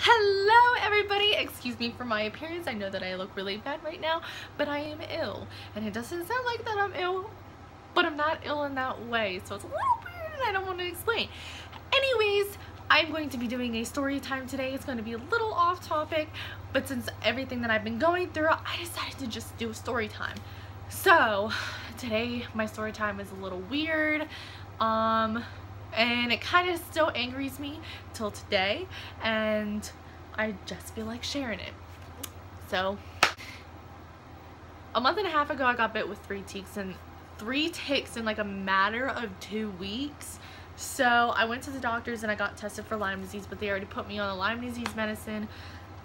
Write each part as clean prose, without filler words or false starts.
Hello everybody! Excuse me for my appearance. I know that I look really bad right now, but I am ill. And it doesn't sound like that I'm ill, but I'm not ill in that way. So it's a little weird and I don't want to explain. Anyways, I'm going to be doing a story time today. It's going to be a little off topic, but since everything that I've been going through, I decided to just do a story time. So today my story time is a little weird. And it kind of still angers me till today, and I just feel like sharing it. So a month and a half ago I got bit with three ticks in like a matter of 2 weeks. So I went to the doctors and I got tested for Lyme disease, but they already put me on the Lyme disease medicine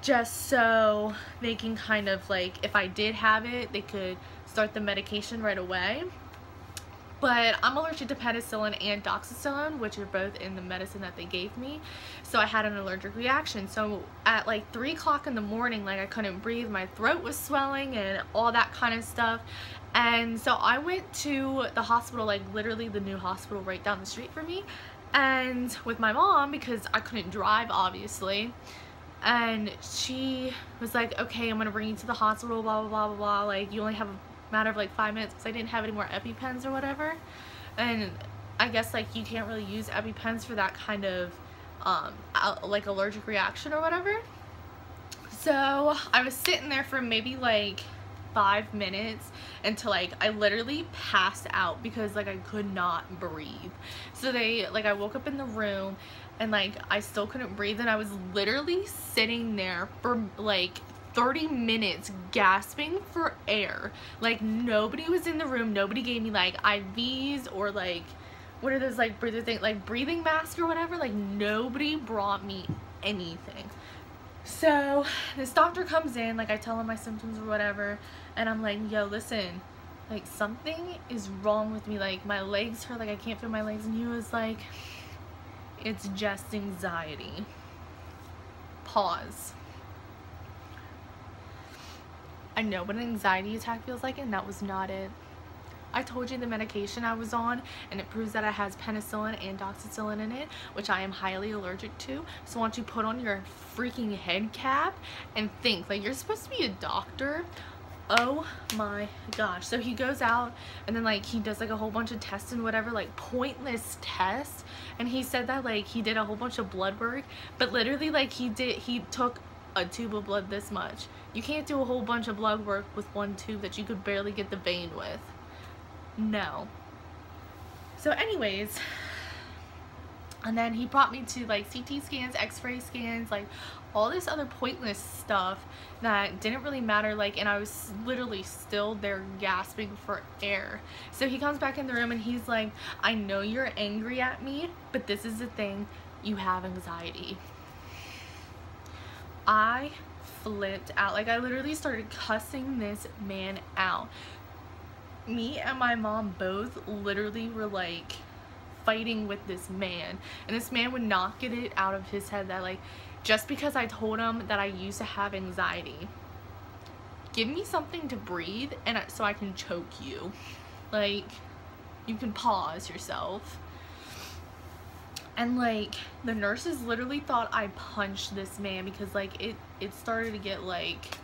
just so they can kind of like, if I did have it, they could start the medication right away. But I'm allergic to penicillin and doxycycline, which are both in the medicine that they gave me. So I had an allergic reaction. So at like 3 o'clock in the morning, like I couldn't breathe, my throat was swelling and all that kind of stuff. And so I went to the hospital, like literally the new hospital right down the street from me, and with my mom, because I couldn't drive obviously. And she was like, okay, I'm gonna bring you to the hospital, blah blah blah blah blah, like you only have a matter of like 5 minutes, because I didn't have any more EpiPens or whatever. And I guess like you can't really use EpiPens for that kind of like allergic reaction or whatever. So I was sitting there for maybe like 5 minutes until like I literally passed out because like I could not breathe. So I woke up in the room and like I still couldn't breathe, and I was literally sitting there for like 30 minutes gasping for air. Like nobody was in the room, nobody gave me like IVs or like what are those like breathing masks or whatever. Like nobody brought me anything. So this doctor comes in, like I tell him my symptoms or whatever, and I'm like, yo, listen, like something is wrong with me, like my legs hurt, like I can't feel my legs. And he was like, it's just anxiety. Pause. I know what an anxiety attack feels like, and that was not it. I told you the medication I was on, and it proves that it has penicillin and doxycycline in it, which I am highly allergic to. So why don't you put on your freaking head cap and think, like you're supposed to be a doctor. Oh my gosh. So he goes out and then like he does like a whole bunch of tests and whatever, like pointless tests. And he said that like he did a whole bunch of blood work, but literally like he took a tube of blood this much. You can't do a whole bunch of blood work with one tube that you could barely get the vein with. No. So anyways, and then he brought me to like CT scans, x-ray scans, like all this other pointless stuff that didn't really matter, like, and I was literally still there gasping for air. So he comes back in the room and he's like, I know you're angry at me, but this is the thing, you have anxiety. I flipped out. Like I literally started cussing this man out. Me and my mom both literally were like fighting with this man, and this man would not get it out of his head that like just because I told him that I used to have anxiety, give me something to breathe and so I can choke you. Like you can pause yourself. And like the nurses literally thought I punched this man because like it started to get like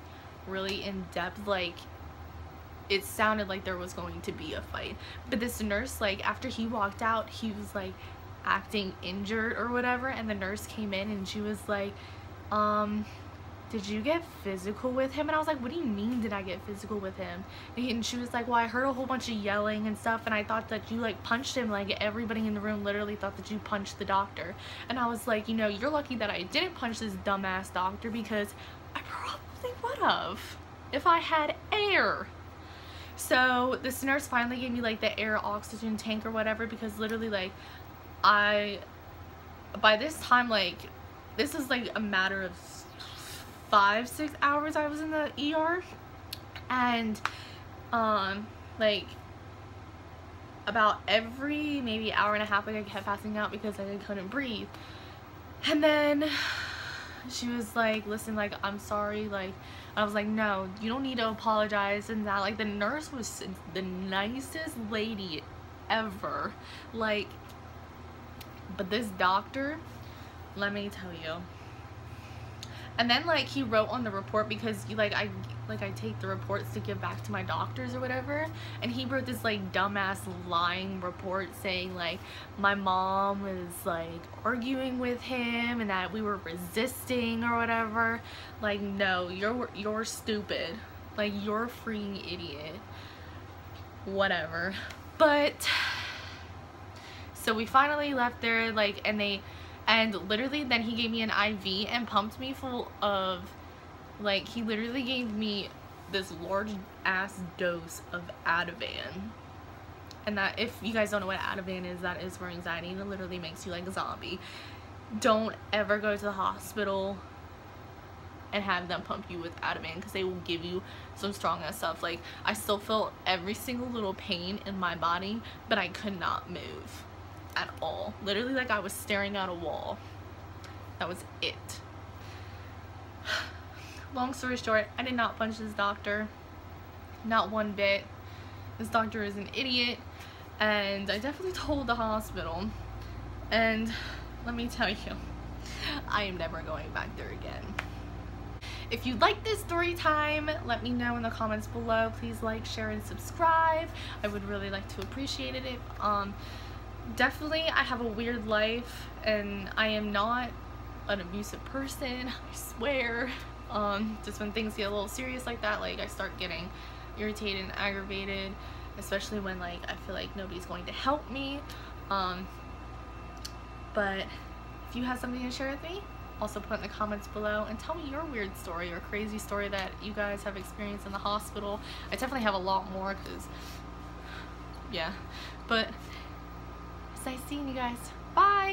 really in depth. Like it sounded like there was going to be a fight. But this nurse, like after he walked out, he was like acting injured or whatever, and the nurse came in and she was like, did you get physical with him? And I was like, what do you mean did I get physical with him? And she was like, well, I heard a whole bunch of yelling and stuff, and I thought that you like punched him. Like everybody in the room literally thought that you punched the doctor. And I was like, you know, you're lucky that I didn't punch this dumbass doctor, because I probably would have if I had air. So this nurse finally gave me like the air oxygen tank or whatever, because literally like by this time, like this is like a matter of 5-6 hours I was in the ER, and like about every maybe hour and a half like I kept passing out because like, I couldn't breathe. And then she was like, listen, like I'm sorry, like I was like, no, you don't need to apologize. And that like the nurse was the nicest lady ever, like, but this doctor, let me tell you, And then like he wrote on the report, because I take the reports to give back to my doctors or whatever, and he wrote this like dumbass lying report saying like my mom was like arguing with him and that we were resisting or whatever. Like, no, you're stupid. Like, you're a freaking idiot. Whatever. But so we finally left there, like, and literally then he gave me an IV and pumped me full of, like, he literally gave me this large ass dose of Ativan. And that, if you guys don't know what Ativan is, that is for anxiety, and it literally makes you like a zombie. Don't ever go to the hospital and have them pump you with Ativan, because they will give you some strong ass stuff. Like, I still felt every single little pain in my body, but I could not move at all. Literally, like, I was staring at a wall. That was it. Long story short, I did not punch this doctor, not one bit. This doctor is an idiot, and I definitely told the hospital, and let me tell you, I am never going back there again. If you like this story time, let me know in the comments below. Please like, share, and subscribe. I would really like to appreciate it. Definitely, I have a weird life, and I am not an abusive person, I swear. Just when things get a little serious like that, like, I start getting irritated and aggravated, especially when, like, I feel like nobody's going to help me. But if you have something to share with me, also put in the comments below and tell me your weird story or crazy story that you guys have experienced in the hospital. I definitely have a lot more, because, yeah. But it's nice seeing you guys. Bye!